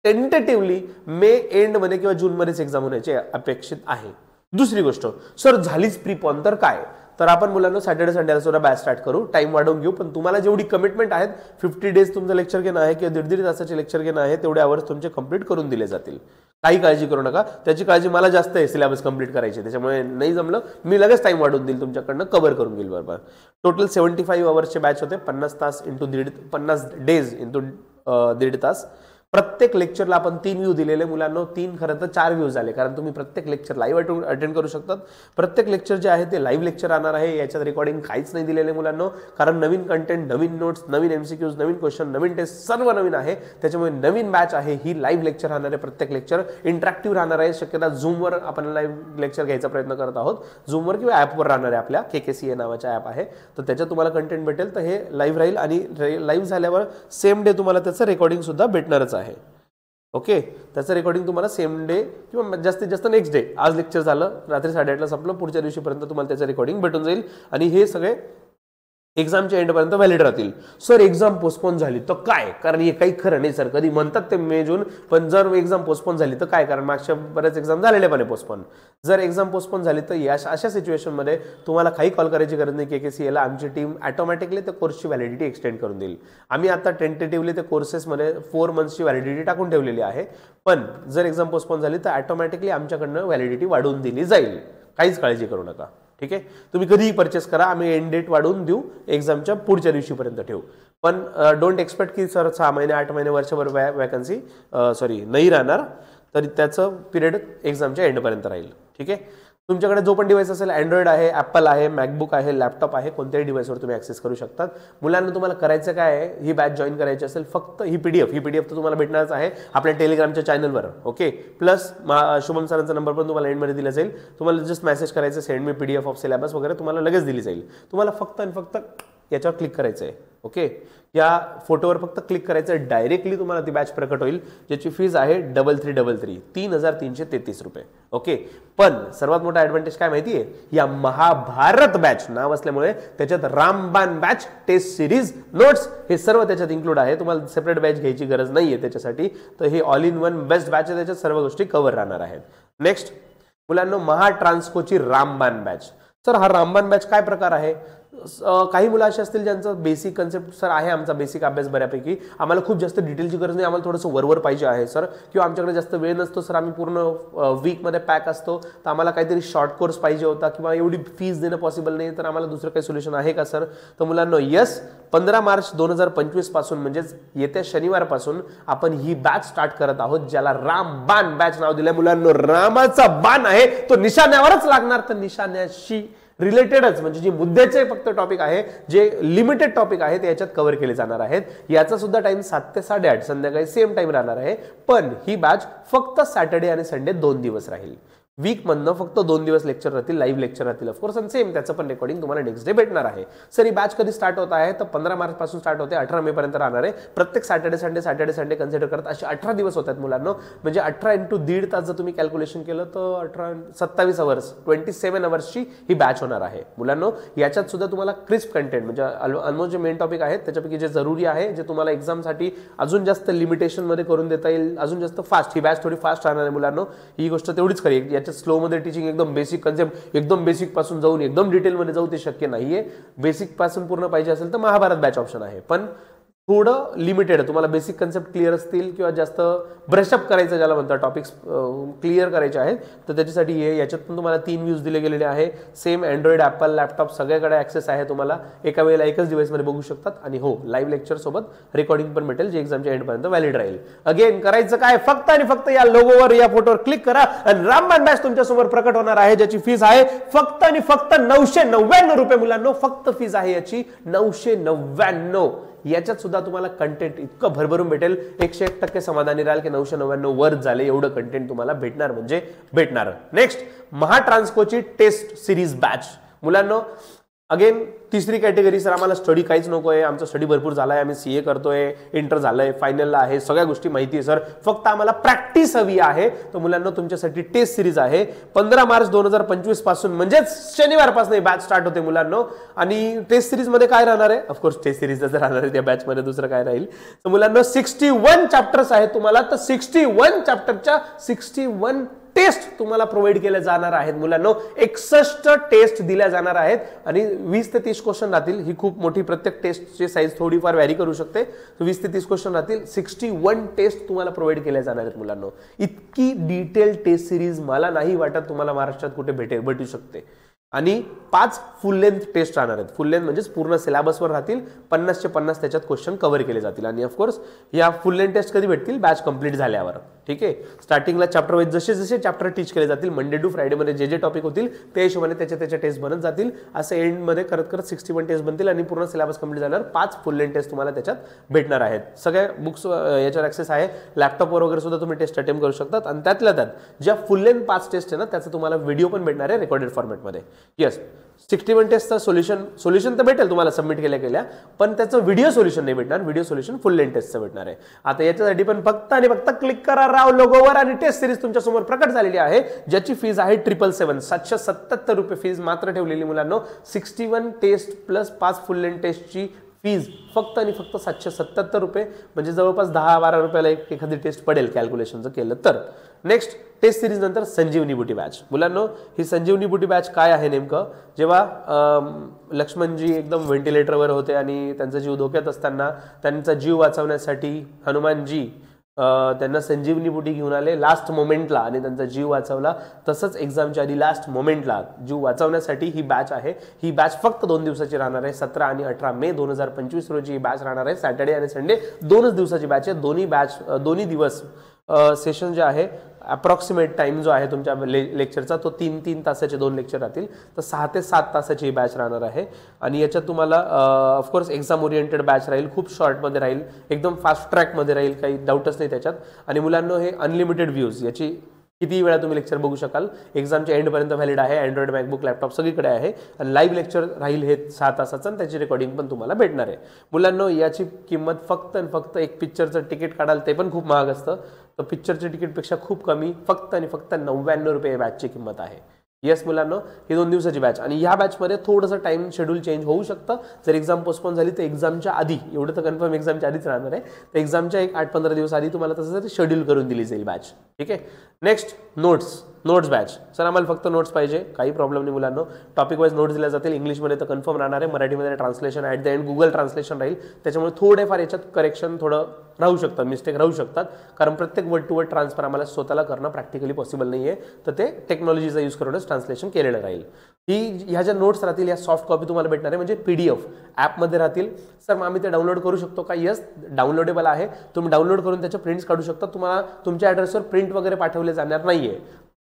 टेंटेटिव्हली मे एंड मध्ये किंवा जून मध्येच एक्झाम होण्याची अपेक्षित आहे. दुसरी गोष्ट, सर झालीच प्रीपॉन तर काय, तर आपण मुलांना सॅटर्डे संडेला सुद्धा बॅच स्टार्ट करू, टाइम वाढवून घेऊ. पण तुम्हाला जेवढी कमिटमेंट आहेत, 50 डेज तुमचं लेक्चर घेणं आहे किंवा 1.5 तासाचे लेक्चर घेणं आहे, तेवढे आवर्स तुमचे कंप्लीट करून दिले जातील. काही काळजी करू नका, त्याची काळजी मला जास्त आहे, सिलेबस कंप्लीट करायची, त्याच्यामुळे नाही जमलं मी लगेच टाइम वाढवून देईल, तुमच्याकडनं कव्हर करून घेईल. बरोबर, टोटल 75 आवर्सचे बॅच होते, 50 तास इंटू 50 डेज इंटू 1.5 तास. प्रत्येक लेक्चरला आपण 3 व्ह्यू दिलेले मुलांना, 3 खरं तर 4 व्ह्यूज आले, कारण तुम्ही प्रत्येक लेक्चर लाईव्ह अटेंड करू शकतात. प्रत्येक लेक्चर जे आहे ते लाईव्ह लेक्चर राहणार आहे, याच्यात रेकॉर्डिंग काहीच नाही दिलेले मुलांना, कारण नवीन कंटेंट, नवीन नोट्स, नवीन MCQs, नवीन क्वेश्चन, नवीन टेस्ट, सर्व नवीन आहे. त्याच्यामुळे नवीन बॅच आहे ही, लाईव्ह लेक्चर राहणार आहे. प्रत्येक लेक्चर इंटरॅक्टिव्ह राहणार आहे. शक्यता झूमवर आपण लाईव्ह लेक्चर घ्यायचा प्रयत्न करत आहोत, झूमवर किंवा ॲपवर राहणार आहे. आपल्या KKCA नावाच्या ॲप आहे, तर त्याच्यात तुम्हाला कंटेंट भेटेल. तर हे लाईव्ह राहील आणि लाईव्ह झाल्यावर सेम डे तुम्हाला त्याचं रेकॉर्डिंग सुद्धा भेटणारच आहे. ओके, त्याचं रेकॉर्डिंग तुम्हाला सेम डे किंवा जास्तीत जास्त नेक्स्ट डे, आज लेक्चर झालं रात्री 8:30ला संपलं, पुढच्या दिवशीपर्यंत तुम्हाला त्याचं रेकॉर्डिंग भेटून जाईल. आणि हे सगळे एक्झामच्या एंडपर्यंत व्हॅलिड राहतील. सर एक्झाम पोस्टपोन झाली तर काय, कारण हे काही खरं नाही सर, कधी म्हणतात ते मे जून, पण जर एक्झाम पोस्टपोन झाली तर काय, कारण मागच्या बऱ्याच एक्झाम झालेले पण पोस्टपोन. जर एक्झाम पोस्टपोन झाली तर अशा सिच्युएशनमध्ये तुम्हाला काही कॉल करायची गरज नाही. KKCAला आमची टीम ऑटोमॅटिकली त्या कोर्सची व्हॅलिडिटी एक्सटेंड करून देईल. आम्ही आता टेंटेटिव्हली त्या कोर्सेसमध्ये 4 मंथ्सची व्हॅलिडिटी टाकून ठेवलेली आहे, पण जर एक्झाम पोस्टपोन झाली तर ऑटोमॅटिकली आमच्याकडनं व्हॅलिडिटी वाढवून दिली जाईल. काहीच काळजी करू नका, ठीक आहे. तुम्ही कधीही परचेस करा, आम्ही एंड डेट वाढवून देऊ, एक्झामच्या पुढच्या दिवशीपर्यंत ठेवू. पण डोंट एक्सपेक्ट की सर 6 महिने 8 महिने वर्षभर वॅकन्सी नाही राहणार, तरी त्याचं पिरियड एक्झामच्या एंडपर्यंत राहील, ठीक आहे. तुमच्याकडे जो पण डिव्हाइस असेल, अँड्रॉइड आहे, ॲपल आहे, मॅकबुक आहे, लॅपटॉप आहे, कोणत्याही डिव्हाइसवर तुम्ही ॲक्सेस करू शकतात. मुलांना तुम्हाला करायचं काय आहे, ही बॅच जॉईन करायची असेल, फक्त ही PDF तर तुम्हाला भेटणारच आहे आपल्या टेलिग्रामच्या चॅनलवर. ओके, प्लस शुभम सरांचा नंबर पण तुम्हाला एंडमध्ये दिला जाईल. तुम्हाला जस्ट मेसेज करायचं, send me PDF of syllabus वगैरे, तुम्हाला लगेच दिली जाईल. तुम्हाला फक्त आणि फक्त याच्यावर क्लिक करायचं आहे. ओके, या फोटोवर फक्त क्लिक करायचं, डायरेक्टली तुम्हाला ती बॅच प्रकट होईल, ज्याची फीज आहे 3333 $3,333 रुपये. ओके, पण सर्वात मोठा ऍडव्हान्टेज काय माहिती आहे, या महाभारत बॅच नाव असल्यामुळे त्याच्यात रामबाण बॅच, टेस्ट सिरीज, नोट्स हे सर्व त्याच्यात इन्क्लूड आहे. तुम्हाला सेपरेट बॅच घ्यायची गरज नाहीये त्याच्यासाठी. तर हे all in one best batch आहे, त्याच्यात सर्व गोष्टी कव्हर राहणार आहेत. नेक्स्ट मुलांना महा ट्रान्सकोची रामबाण बॅच. सर हा रामबाण बॅच काय प्रकार आहे? काही मुलं असे असतील ज्यांचं बेसिक कन्सेप्ट सर आहे, आमचा बेसिक अभ्यास बऱ्यापैकी, आम्हाला खूप जास्त डिटेलची गरज नाही, आम्हाला थोडंसं वरवर पाहिजे आहे सर, किंवा आमच्याकडे जास्त वेळ नसतो सर, आम्ही पूर्ण वीकमध्ये पॅक असतो, तर आम्हाला काहीतरी शॉर्ट कोर्स पाहिजे होता, किंवा एवढी फीज देणं पॉसिबल नाही, तर आम्हाला दुसरं काही सोल्युशन आहे का सर? तर मुलांना यस, 15 मार्च 2025 पासून म्हणजेच येत्या शनिवारपासून आपण ही बॅच स्टार्ट करत आहोत, ज्याला रामबाण बॅच नाव दिलंय. मुलांना रामाचा बाण आहे तो निशाण्यावरच लागणार, तर निशाण्याशी रिलेटेडच म्हणजे जे मुद्द्याचे फक्त टॉपिक आहे, जे लिमिटेड टॉपिक आहे ते याच्यात कव्हर केले जाणार आहेत. याचा सुद्धा टाइम 7 ते 8:30 संध्याकाळी सेम टाइम राहणार आहे. पण ही बॅच फक्त सॅटर्डे आणि संडे 2 दिवस राहील. वीक मधनं फक्त 2 दिवस लेक्चर राहतील, लाईव्ह लेक्चर राहतील ऑफकोर्स, आणि सेम त्याचं पण रेकॉर्डिंग तुम्हाला नेक्स्ट डे भेटणार आहे. सर ही बॅच कधी स्टार्ट होत आहे? तर 15 मार्च पासून स्टार्ट होते, 18 मे पर्यंत राहणार आहे. प्रत्येक सॅटर्डे संडे कन्सिडर करत असे 18 दिवस होतात मुलांना. म्हणजे 18 × 1.5 तास जर तुम्ही कॅल्क्युलेशन केलं तर 27 आवर्स, 27 आवर्सची ही बॅच होणार आहे. मुलांना याच्यात सुद्धा तुम्हाला क्रिस्प कंटेंट म्हणजे ऑलमोस्ट जे मेन टॉपिक आहेत त्याच्यापैकी जे जरुरी आहे, जे तुम्हाला एक्झामसाठी अजून जास्त लिमिटेशन मध्ये करून देता येईल, अजून जास्त फास्ट, ही बॅच थोडी फास्ट राहणार आहे मुलांना. ही गोष्ट तेवढीच खरी, याच्यात स्लो मध्ये टीचिंग एकदम बेसिक कन्सेप्ट एकदम बेसिक पासून जाऊन एकदम डिटेल मध्ये जाऊ ते शक्य नाहीये. बेसिक पासून पूर्ण पाहिजे असेल तर महाभारत बॅच ऑप्शन आहे, पण थोडं लिमिटेड. तुम्हाला बेसिक कन्सेप्ट क्लिअर असतील किंवा जास्त ब्रशअप करायचं ज्याला म्हणतात, टॉपिक्स क्लिअर करायचे आहेत, तर त्याच्यासाठी हे याच्यात पण तुम्हाला 3 व्ह्यूज दिले गेलेले आहे. सेम अँड्रॉइड, ॲपल, लॅपटॉप सगळ्याकडे ऍक्सेस आहे. तुम्हाला एका वेळेला एकच डिव्हाइसमध्ये बघू शकतात. आणि हो, लाईव्ह लेक्चर सोबत रेकॉर्डिंग पण भेटेल, जे एक्झामच्या एंडपर्यंत व्हॅलिड राहील. अगेन करायचं काय, फक्त आणि फक्त या लोगोवर, या फोटोवर क्लिक करा आणि रामबाण बॅच तुमच्यासमोर प्रकट होणार आहे, ज्याची फीज आहे फक्त आणि फक्त 999 रुपये. मुलांना फक्त फीज आहे याची 999. याच्यात सुद्धा तुम्हाला कंटेंट इतकं भरभरून भेटेल, 101% समाधानी राहाल की 999 वर झाले, एवढं कंटेंट तुम्हाला भेटणार म्हणजे भेटणार. नेक्स्ट महा ट्रान्सकोची टेस्ट सिरीज बॅच. मुलांना अगेन तिसरी कॅटेगरी, सर आम्हाला स्टडी काहीच नको आहे, आमचा स्टडी भरपूर झाला आहे, आम्ही CA करतोय, इंटर झालंय, फायनलला आहे, सगळ्या गोष्टी माहिती आहे सर, फक्त आम्हाला प्रॅक्टिस हवी आहे. तर मुलांना तुमच्यासाठी टेस्ट सिरीज आहे. 15 मार्च 2025 पासून म्हणजेच शनिवारपासून बॅच स्टार्ट होते मुलांना. आणि टेस्ट सिरीज मध्ये काय राहणार आहे? ऑफकोर्स टेस्ट सिरीजच राहणार आहे त्या बॅच मध्ये, दुसरं काय राहील? तर मुलांना 61 चॅप्टर्स आहेत तुम्हाला, तर 61 चॅप्टरच्या 61 टेस्ट तुम्हाला प्रोव्हाइड केल्या जाणार आहेत. मुलांना 61 टेस्ट दिल्या जाणार आहेत आणि 20 ते 30 क्वेश्चन राहतील. ही खूप मोठी, प्रत्येक टेस्टची साईज थोडीफार व्हॅरी करू शकते. 20 ते 30 क्वेश्चन राहतील, 61 टेस्ट तुम्हाला प्रोव्हाइड केल्या जाणार आहेत मुलांना. इतकी डिटेल टेस्ट सिरीज मला नाही वाटत तुम्हाला महाराष्ट्रात कुठे भेटू शकते. आणि 5 फुल लेंथ टेस्ट राहणार आहेत. फुल लेंथ म्हणजेच पूर्ण सिलेबसवर राहतील, 50 चे 50 त्याच्यात क्वेश्चन कव्हर केले जातील. आणि ऑफकोर्स या फुल लेंथ टेस्ट कधी भेटतील? बॅच कंप्लीट झाल्यावर. ठीक आहे, स्टार्टिंगला चॅप्टर वाईज जसे जसे चॅप्टर टीच केले जातील, मंडे टू फ्रायडे मध्ये जे जे टॉपिक होतील त्या हिशोबाने त्याच्या टेस्ट बनत जातील. असं एंड मध्ये करत करत 61 टेस्ट बनतील आणि पूर्ण सिलेबस कंप्लीट झाल्यावर 5 फुल लेंथ टेस्ट तुम्हाला त्याच्यात भेटणार आहेत. सगळ्या बुक्स याच्यावर ऍक्सेस आहे, लॅपटॉपवर वगैरे सुद्धा तुम्ही टेस्ट अटेम्प्ट करू शकतात. आणि त्यातल्या त्यात ज्या फुल लेंथ 5 टेस्ट आहे ना, त्याचा तुम्हाला व्हिडिओ पण भेटणार आहे रेकॉर्डेड फॉर्मॅटमध्ये. येस, 61 टेस्टचं सोल्युशन तर भेटेल तुम्हाला सबमिट केल्या, पण त्याचं व्हिडिओ सोल्युशन नाही भेटणार. व्हिडिओ सोल्युशन फुल लेंथ टेस्टचं भेटणार आहे. आता याच्यासाठी पण फक्त आणि फक्त क्लिक करा राव लोगोवर आणि टेस्ट सिरीज तुमच्या समोर प्रकट झालेली आहे, ज्याची फीज आहे 777 777 रुपये फीज मात्र ठेवलेली मुलांना. 61 टेस्ट प्लस 5 फुल लेंथ टेस्टची फीज फक्त आणि फक्त 777 रुपये, म्हणजे जवळपास 10-12 रुपयाला एखादी टेस्ट पडेल कॅल्क्युलेशनचं केलं तर. नेक्स्ट टेस्ट सिरीज नंतर संजीवनी बुटी बॅच. मुलांना ही संजीवनी बुटी बॅच काय आहे नेमकं? जेव्हा लक्ष्मणजी एकदम व्हेंटिलेटरवर होते आणि त्यांचा जीव धोक्यात असताना त्यांचा जीव वाचवण्यासाठी हनुमानजी त्यांना संजीवनी बुटी घेऊन आले लास्ट मोमेंटला आणि त्यांचा जीव वाचवला. तसंच एक्झामच्या आधी लास्ट मोमेंटला जीव वाचवण्यासाठी ही बॅच आहे. ही बॅच फक्त 2 दिवसाची राहणार आहे. 17 आणि 18 मे 2025 रोजी ही बॅच राहणार आहे. सॅटर्डे आणि संडे 2च दिवसाची बॅच आहे. दोन्ही दिवस सेशन जे आहे, अप्रॉक्सिमेट टाइम जो आहे तुमच्या लेक्चरचा तो 3 तासाचे 2 लेक्चर राहतील. तर 6 ते 7 तासाची ही बॅच राहणार आहे. आणि याच्यात तुम्हाला ऑफकोर्स एक्झाम ओरिएंटेड बॅच राहील, खूप शॉर्टमध्ये राहील, एकदम फास्ट ट्रॅकमध्ये राहील, काही डाऊटच नाही त्याच्यात. आणि मुलांना हे अनलिमिटेड व्ह्यूज, याची किती वेळा तुम्ही लेक्चर बघू शकाल, एक्झामच्या एंडपर्यंत व्हॅलिड आहे, अँड्रॉइड मॅकबुक लॅपटॉप सगळीकडे आहे आणि लाईव्ह लेक्चर राहील हे 6 तासाचं आणि त्याची रेकॉर्डिंग पण तुम्हाला भेटणार आहे. मुलांनो याची किंमत फक्त आणि फक्त एक पिक्चरचं तिकीट काढाल ते पण खूप महाग असतं, तर पिक्चरच्या तिकीटपेक्षा खूप कमी फक्त आणि फक्त 99 रुपये बॅचची किंमत आहे. येस मुलांनो, ही 2 दिवसाची बॅच आणि ह्या बॅचमध्ये थोडंसं टाइम शेड्यूल चेंज होऊ शकतं. जर एक्झाम पोस्टपोन झाली तर एक्झामच्या आधी, एवढं तर कन्फर्म एक्झामच्या आधीच राहणार आहे, तर एक्झामच्या एक 8-15 दिवस आधी तुम्हाला तसं शेड्यूल करून दिली जाईल बॅच. ठीक आहे. Next notes batch. सर आम्हाला फक्त नोट्स पाहिजे, काही प्रॉब्लेम नाही मुलांनो. टॉपिक वाईज नोट्स दिल्या जातील. इंग्लिशमध्ये तर कन्फर्म राहणार आहे, मराठीमध्ये translation at the end Google translation राहील, त्याच्यामुळे थोडेफार याच्यात करेक्शन थोडं राहू शकतं, मिस्टेक राहू शकतात, कारण प्रत्येक वर्ड टू वर्ड ट्रान्सफर आम्हाला स्वतःला करणं प्रॅक्टिकली पॉसिबल नाही आहे, तर ते टेक्नॉलॉजीचा यूज करूनच ट्रान्सलेशन केलेलं राहील. ह्या ज्या नोट्स राहतील या सॉफ्ट कॉपी तुम्हाला भेटणार आहे, म्हणजे PDF ॲपमध्ये राहतील. सर मग आम्ही ते डाउनलोड करू शकतो का? येस, डाउनलोडेबल आहे, तुम्ही डाउनलोड करून त्याच्या प्रिंट्स काढू शकता. तुम्हाला तुमच्या ॲड्रेसवर प्रिंट वगैरे पाठवले जाणार नाहीये.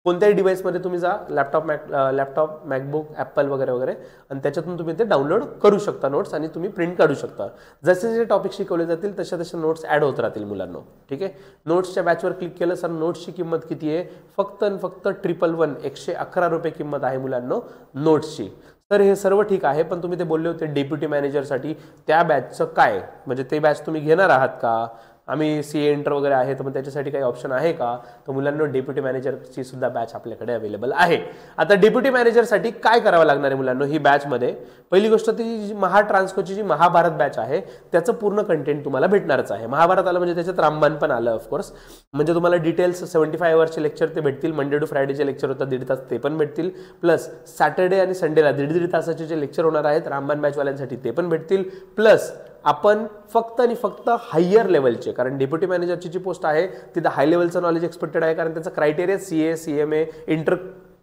कोणत्याही डिव्हाइसमध्ये तुम्ही जा, लॅपटॉप मॅकबुक ॲपल वगैरे आणि त्याच्यातून तुम्ही ते डाउनलोड करू शकता नोट्स आणि तुम्ही प्रिंट काढू शकता. जसे जसे टॉपिक शिकवले जातील तशा नोट्स ॲड होत राहतील मुलांनो. ठीक आहे. नोट्सच्या बॅचवर क्लिक केलं. सर नोट्सची किंमत किती आहे? फक्त 111 रुपये किंमत आहे मुलांनो नोट्सची. तर हे सर्व ठीक आहे, पण तुम्ही ते बोलले होते डेप्युटी मॅनेजरसाठी, त्या बॅचचं काय, म्हणजे ते बॅच तुम्ही घेणार आहात का? आम्ही CA इंटर वगैरे आहे, तर मग त्याच्यासाठी काही ऑप्शन आहे का? तर मुलांना डेप्युटी मॅनेजरची सुद्धा बॅच आपल्याकडे अवेलेबल आहे. आता डेप्युटी मॅनेजरसाठी काय करावं लागणार आहे मुलांना ही बॅचमध्ये? पहिली गोष्ट ती महाट्रान्सकोची जी महाभारत बॅच आहे त्याचं पूर्ण कंटेंट तुम्हाला भेटणारच आहे. महाभारत आलं म्हणजे त्याच्यात रामबाण पण आलं ऑफकोर्स, म्हणजे तुम्हाला डिटेल्स 75 आवर्सचे लेक्चर ते भेटतील. मंडे टू फ्रायडेचे लेक्चर होतात 1.5 तास, ते पण भेटतील. प्लस सॅटर्डे आणि संडेला 1.5 तासाचे जे लेक्चर होणार आहेत रामबाण बॅचवाल्यांसाठी ते पण भेटतील. प्लस आपण फक्त आणि फक्त हायर लेवलचे, कारण डेप्युटी मॅनेजरची जी पोस्ट आहे तिथं हाय लेवलचं नॉलेज एक्सपेक्टेड आहे, कारण त्याचा criteria CA CMA inter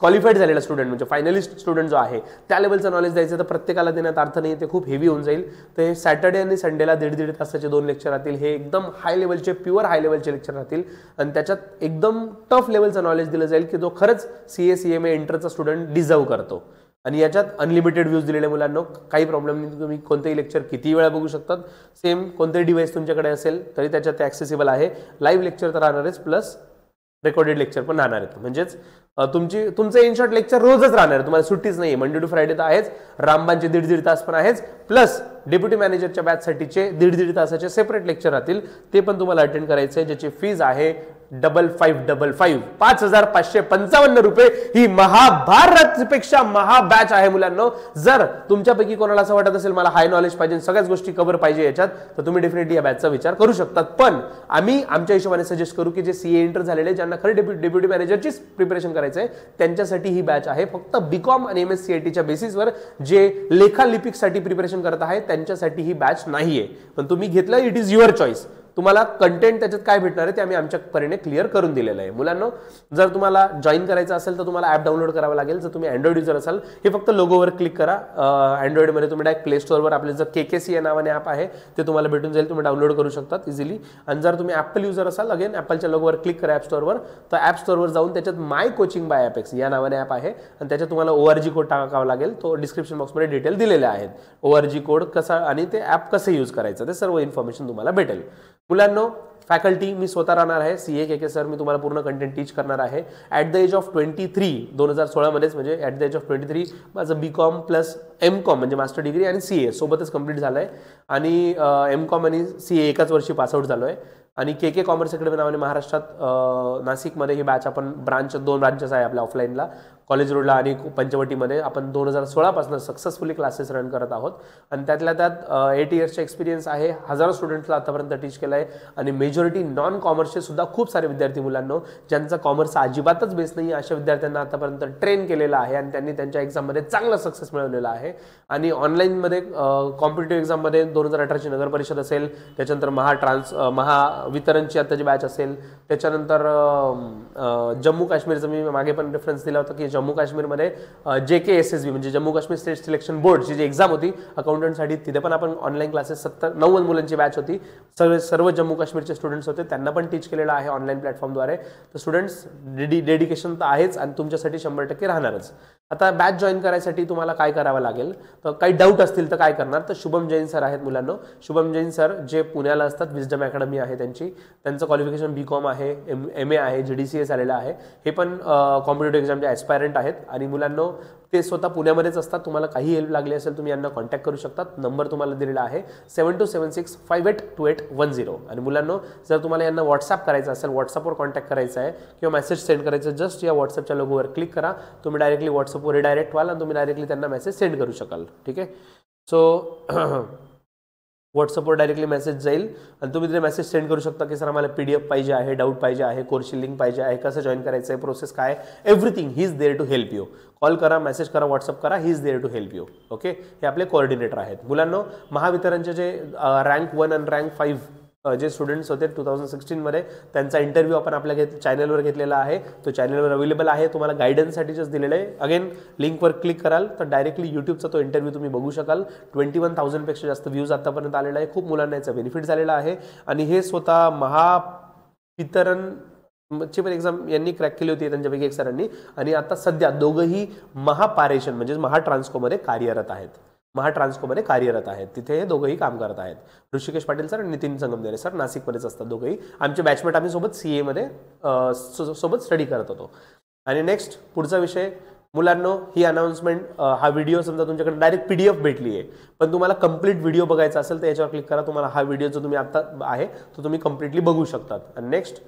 qualified झालेला स्टुडंट म्हणजे फायनलिस्ट स्टुडंट जो आहे त्या लेवलचं नॉलेज द्यायचं, तर प्रत्येकाला देण्यात अर्थ नाही, ते खूप हेवी होऊन जाईल. तर हे सॅटर्डे आणि संडेला 1.5 तासाचे 2 लेक्चर राहतील. हे एकदम हाय लेवलचे, प्युअर हाय लेवलचे लेक्चर राहतील आणि त्याच्यात एकदम टफ लेवलचं नॉलेज दिलं जाईल की जो खरंच CA CMA इंटरचा स्टुडंट डिझर्व करतो. आणि याच्यात अनलिमिटेड व्ह्यूज दिलेले मुलांना, काही प्रॉब्लेम नाही, तुम्ही कोणतेही लेक्चर किती वेळा बघू शकतात. सेम कोणतेही डिव्हाइस तुमच्याकडे असेल तरी त्याच्यात ते ॲक्सेसिबल आहे. लाईव्ह लेक्चर तर राहणारच, प्लस रेकॉर्डेड लेक्चर पण राहणार आहेत. म्हणजेच तुमचं इन शॉर्ट लेक्चर रोजच राहणार आहे, तुम्हाला सुट्टीच नाही. मंडे टू फ्रायडे तर आहेच, रामबाणचे 1.5 तास पण आहेच, प्लस डेप्युटी मॅनेजरच्या बॅचसाठीचे 1.5 तासाचे सेपरेट लेक्चर राहतील, ते पण तुम्हाला अटेंड करायचं आहे, ज्याची फीज आहे 5555 रुपये. ही महाभारतपेक्षा महाबॅच आहे मुलांना. जर तुमच्यापैकी कोणाला असं वाटत असेल मला हाय नॉलेज पाहिजे, सगळ्याच गोष्टी कव्हर पाहिजे याच्यात, तर तुम्ही डेफिनेटली या बॅचचा विचार करू शकतात. पण आम्ही आमच्या हिशोबाने सजेस्ट करू की जे CA इंटर झालेले, ज्यांना खरं डेप्युटी मॅनेजरचीच प्रिपरेशन करायचं आहे, त्यांच्यासाठी ही बॅच आहे. फक्त BCom आणि MS CITच्या बेसिसवर जे लेखालिपिकसाठी प्रिपरेशन करत आहे त्यांच्यासाठी ही बॅच नाहीये. पण तुम्ही घेतलं, इट इज युअर चॉईस. तुम्हाला कंटेंट त्याच्यात काय भेटणार आहे ते आम्ही आमच्या परीने क्लिअर करून दिलेलं आहे. मुलांनो, जर तुम्हाला जॉईन करायचं असेल तर तुम्हाला ॲप डाउनलोड करावं लागेल. जर तुम्ही अँड्रॉइड युजर असाल, हे फक्त लोगोवर क्लिक करा. अँड्रॉइडमध्ये तुम्ही डायरेक्ट प्ले स्टोअरवर आपले जर KKC या नावाने ॲप आहे ते तुम्हाला भेटून जाईल, तुम्ही डाउनलोड करू शकतात इझिली. आणि जर तुम्ही ॲपल युजर असाल, अगेन ॲपलच्या लोगोवर क्लिक करा ॲप स्टोअरवर, तर ॲप स्टोअरवर जाऊन त्याच्यात माय कोचिंग बाय ॲपेक्स या नावाने ॲप आहे आणि त्याच्यात तुम्हाला ORG कोड टाकावा लागेल. तो डिस्क्रिप्शन बॉक्समध्ये डिटेल दिलेले आहेत. ORG कोड कसा आणि ते ॲप कसं यूज करायचं ते सर्व इन्फॉर्मेशन तुम्हाला भेटेल. मुलांनो, फॅकल्टी मी स्वतः राहणार आहे, CA KK सर, मी तुम्हाला पूर्ण कंटेंट टीच करणार आहे. ॲट द एज ऑफ 23 2016 मध्येच, म्हणजे ॲट द एज ऑफ 23 माझं BCom प्लस MCom म्हणजे मास्टर डिग्री आणि CA सोबतच कंप्लीट झालं आहे आणि MCom आणि CA एकाच वर्षी पासआउट झालो आहे. आणि KK कॉमर्स अकॅडमी नावाने महाराष्ट्रात नाशिकमध्ये ही बॅच आपण 2 ब्रांचेस आहे आपल्या ऑफलाईनला, कॉलेज रोडला आणि पंचवटीमध्ये. आपण 2016 पासून सक्सेसफुली क्लासेस रन करत आहोत आणि त्यातल्या त्यात 8 इयर्सचा एक्सपिरियन्स आहे. हजारो स्टुडंट्सला आतापर्यंत टीच केलं आहे आणि मेजॉरिटी नॉन कॉमर्सचे सुद्धा खूप सारे विद्यार्थी मुलांना, ज्यांचा कॉमर्सचा अजिबातच बेस नाही, अशा विद्यार्थ्यांना आतापर्यंत ट्रेन केलेलं आहे आणि त्यांनी त्यांच्या एक्झाममध्ये चांगला सक्सेस मिळवलेला आहे. आणि ऑनलाईनमध्ये कॉम्पिटेटिव्ह एक्झाममध्ये 2018ची नगर परिषद असेल, त्याच्यानंतर महावितरणची आताची बॅच असेल, त्याच्यानंतर जम्मू काश्मीरचं मी मागे पण रेफरन्स दिला होता की जम्मू काश्मीरमध्ये JKSSB म्हणजे जम्मू काश्मीर स्टेट सिलेक्शन बोर्डची जी एक्झाम होती अकाउंटंटसाठी, तिथे पण आपण ऑनलाईन क्लासेस 90 मुलांची बॅच होती. सर्व जम्मू काश्मीरचे स्टुडंट्स होते, त्यांना पण टीच केलेलं आहे ऑनलाईन प्लॅटफॉर्मद्वारे. तर स्टुडंट्स डेडिकेशन तर आहेच आणि तुमच्यासाठी 100% राहणारच. आता बॅच जॉईन करायसाठी तुम्हाला काय करावं लागेल, तर काही डाऊट असतील तर काय करणार, तर शुभम जैन सर आहेत मुलांना. शुभम जैन सर जे पुण्याला असतात, विजडम अकॅडमी आहे त्यांचं क्वालिफिकेशन BCom आहे, MA आहे, GDCA झालेलं आहे. हे पण कॉम्पिटेटिव्ह एक्झामचे ॲस्पायरंट आहेत आणि मुलांना ते स्वतः पुण्यामध्येच असतात. तुम्हाला काही हेल्प लागली असेल तुम्ही यांना कॉन्टॅक्ट करू शकतात. नंबर तुम्हाला दिलेला आहे 7276582810. आणि मुलांना जर तुम्हाला यांना व्हॉट्सअप करायचं असेल, व्हॉट्सअपवर कॉन्टॅक्ट करायचा आहे किंवा मेसेज सेंड करायचं, जस्ट या व्हॉट्सअपच्या लोगोवर क्लिक करा. तुम्ही डायरेक्टली व्हॉट्सअपवर रिडायरेक्ट व्हाल आणि तुम्ही डायरेक्टली त्यांना मेसेज सेंड करू शकाल. ठीक आहे. सो व्हॉट्सअपवर डायरेक्टली मेसेज जाईल आणि तुम्ही तिथे मेसेज सेंड करू शकता की सर आम्हाला PDF पाहिजे आहे, डाऊट पाहिजे आहे, कोर्सची लिंक पाहिजे आहे, कसं जॉईन करायचं आहे, प्रोसेस काय, everything he is there to help you. Call करा, मेसेज करा, व्हॉट्सअप करा, he is there to help you. Okay. हे आपले कोऑर्डिनेटर आहेत. मुलांना महावितरणचे जे रँक 1 आणि रँक 5 जे स्टुडंट्स होते 2016 मध्ये, त्यांचा इंटरव्ह्यू आपण आपल्या चॅनलवर घेतलेला आहे. तो चॅनलवर अवेलेबल आहे. तुम्हाला गायडन्ससाठीच दिलेलं आहे. अगेन लिंकवर क्लिक कराल तर डायरेक्टली यूट्यूबचा तो इंटरव्ह्यू तुम्ही बघू शकाल. 21,000 पेक्षा जास्त व्ह्यूज आतापर्यंत आलेला आहे. खूप मुलांना याचा बेनिफिट झालेला आहे. आणि हे स्वतः महावितरण ची पण एक्झाम यांनी क्रॅक केली होती त्यांच्यापैकी एक सरांनी. आणि आता सध्या दोघंही महापारेषण म्हणजे महाट्रान्सकोमध्ये कार्यरत आहेत. महाट्रान्सकोमध्ये कार्यरत आहेत. तिथे हे दोघंही काम करत आहेत. ऋषिकेश पाटील सर आणि नितीन संगमनेरे सर नाशिकमध्येच असतात दोघंही. आमचे बॅचमेट, आम्ही सोबत CA मध्ये सोबत स्टडी करत होतो. आणि नेक्स्ट पुढचा विषय मुलांनो, ही अनाउन्समेंट, हा व्हिडिओ समजा तुमच्याकडे डायरेक्ट PDF भेटली आहे, पण तुम्हाला कंप्लीट व्हिडिओ बघायचा असेल तर याच्यावर क्लिक करा. तुम्हाला हा व्हिडिओ जो तुम्ही आता आहे तो तुम्ही कम्प्लिटली बघू शकतात. आणि नेक्स्ट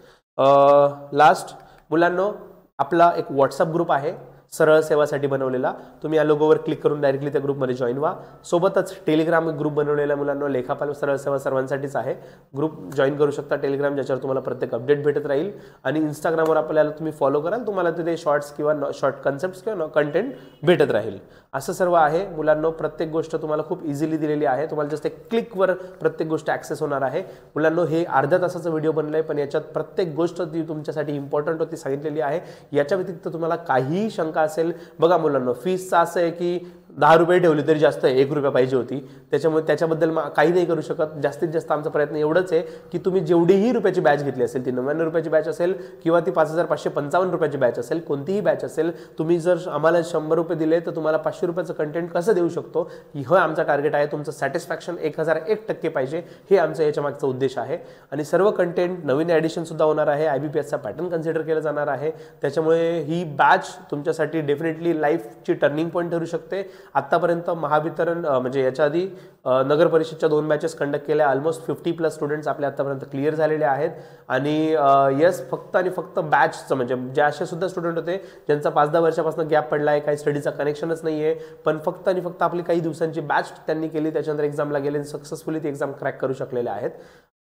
लास्ट मुलांनो, आपला एक व्हॉट्सअप ग्रुप आहे सरळ सेवासाठी बनवलेला. तुम्ही या लोगोवर क्लिक करून डायरेक्टली त्या ग्रुपमध्ये जॉईन व्हा. सोबतच टेलिग्राम ग्रुप बनवलेला मुलांना, लेखापाल सरळ सेवा सर्वांसाठीच आहे. ग्रुप जॉईन करू शकता टेलिग्राम, ज्याच्यावर तुम्हाला प्रत्येक अपडेट भेटत राहील. आणि इंस्टाग्रामवर आपल्याला तुम्ही फॉलो कराल, तुम्हाला तिथे शॉर्ट्स किंवा शॉर्ट कन्सेप्ट्स किंवा कंटेंट भेटत राहील. असं सर्व आहे मुलांना. प्रत्येक गोष्ट तुम्हाला खूप इझिली दिलेली आहे. तुम्हाला जस्ट एक क्लिकवर प्रत्येक गोष्ट ॲक्सेस होणार आहे. मुलांना हे अर्ध्या तासाचं व्हिडिओ बनलं आहे, पण याच्यात प्रत्येक गोष्ट ती तुमच्यासाठी इम्पॉर्टंट होती सांगितलेली आहे. याच्या व्यतिरिक्त तुम्हाला काहीही शंका असेल, बघा मुलांना, फीसचं असं आहे की 10 रुपये ठेवली तरी जास्त आहे, 1 रुपया पाहिजे होती. त्याच्यामुळे त्याच्याबद्दल काही नाही करू शकत. जास्तीत जास्त आमचा प्रयत्न एवढंच आहे की तुम्ही जेवढीही रुपयाची बॅच घेतली असेल, ती 99 रुपयाची बॅच असेल किंवा ती 5,555 रुपयाची बॅच असेल, कोणतीही बॅच असेल, तुम्ही जर आम्हाला 100 रुपये दिले तर तुम्हाला 500 रुपयाचं कंटेंट कसं देऊ शकतो, हे आमचा टार्गेट आहे. तुमचं सॅटिस्फॅक्शन 1001% पाहिजे, हे आमचा याच्या मागचा उद्देश आहे. आणि सर्व कंटेंट नवीन ॲडिशन सुद्धा होणार आहे. IBPSचा पॅटर्न कन्सिडर केला जाणार आहे. त्याच्यामुळे ही बॅच तुमच्यासाठी डेफिनेटली लाईफची टर्निंग पॉईंट ठरू शकते. आतापर्यंत महावितरण म्हणजे याच्या आधी नगर परिषदच्या 2 बॅचेस कंडक्ट केल्या. ऑलमोस्ट 50+ स्टुडंट्स आपल्या आतापर्यंत क्लिअर झालेले आहेत. आणि यस, फक्त आणि फक्त बॅचचं म्हणजे जे असे सुद्धा स्टुडंट होते ज्यांचा 5-10 वर्षापासून गॅप पडला आहे, काही स्टडीचा कनेक्शनच नाही आहे, पण फक्त आणि फक्त आपली काही दिवसांची बॅच त्यांनी केली, त्याच्यानंतर एक्झामला गेले, सक्सेसफुली ती एक्झाम क्रॅक करू शकलेले आहेत.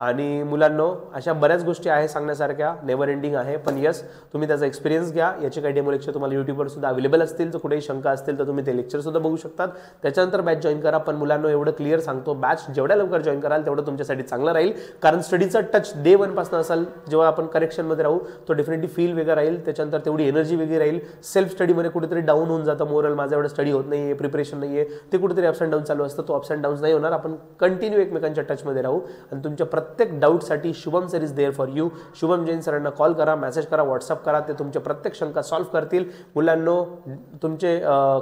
आणि मुलांनो, अशा बऱ्याच गोष्टी आहे सांगण्यासारख्या, नेव्हर एंडिंग आहे. पण यस, तुम्ही त्याचा एक्सपिरियन्स घ्या. याचे काही डेमो लेक्चर तुम्हाला यूट्यूबवर सुद्धा अवेलेबल असतील, तर कुठेही शंका असतील तर तुम्ही ते लेक्चर सुद्धा बघू शकतात. त्याच्यानंतर बॅच जॉईन करा. पण मुलांनो, एवढं क्लिअर सांगतो, बॅच जेवढ्या लवकर जॉईन कराल तेवढं तुमच्यासाठी चांगलं राहील. कारण स्टडीचा टच डे 1 पासून असाल, जेव्हा आपण करेक्शनमध्ये राहू, तो डेफिनेटली फील वेगळा राहील. त्याच्यानंतर तेवढी एनर्जी वेगळी राहील. सेल्फ स्टडीमध्ये कुठेतरी डाऊन होऊन जातं मोरल, माझा एवढं स्टडी होत नाही आहे, प्रिपरेशन नाही आहे, ते कुठेतरी अप्स अँड डाऊन चालू असतं. तो अप्स अँड डाऊन नाही होणार. आपण कंटिन्यू एकमेकांच्या टचमध्ये राहू आणि तुमच्या प्रत्येक डाऊटसाठी Shubham sir is there for you. Shubham Jain सरांना कॉल करा, मेसेज करा, व्हॉट्सअप करा. ते तुमच्या प्रत्येक शंका सॉल्व्ह करतील. मुलांनो, तुमचे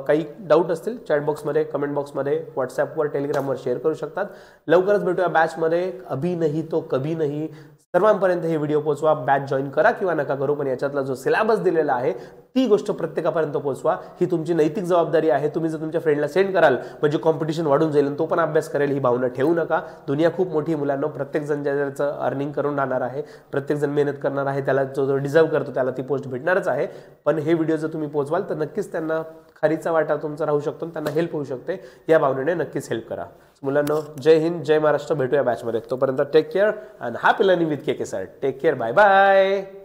काही डाऊट असतील चॅटबॉक्समध्ये, कमेंट बॉक्समध्ये, व्हॉट्सअपवर, टेलिग्रामवर शेअर करू शकतात. लवकरच भेटूया बॅचमध्ये. अभी नाही तो कभी नाही. सर्वांपर्यंत हे व्हिडिओ पोहोचवा. बॅच जॉईन करा किंवा नका करू, पण याच्यातला जो सिलेबस दिलेला आहे ती गोष्ट प्रत्येकापर्यंत पोहोचवा. ही तुमची नैतिक जबाबदारी आहे. तुम्ही जर तुमच्या फ्रेंडला सेंड कराल म्हणजे कॉम्पिटिशन वाढून जाईल आणि तो पण अभ्यास करेल, ही भावना ठेवू नका. दुनिया खूप मोठी मुलांना, प्रत्येकजण ज्याचं अर्निंग करून राहणार आहे, प्रत्येकजण मेहनत करणार आहे, त्याला जो डिझर्व करतो त्याला ती पोस्ट भेटणारच आहे. पण हे व्हिडिओ जर तुम्ही पोहोचवाल तर नक्कीच त्यांना खारीचा वाटा तुमचा राहू शकतो, त्यांना हेल्प होऊ शकते. या भावनेने नक्कीच हेल्प करा. मुलांनो, जय हिंद, जय महाराष्ट्र. भेटूया बॅचमध्ये. तोपर्यंत take care and happy learning with KK sir. Take care. Bye bye.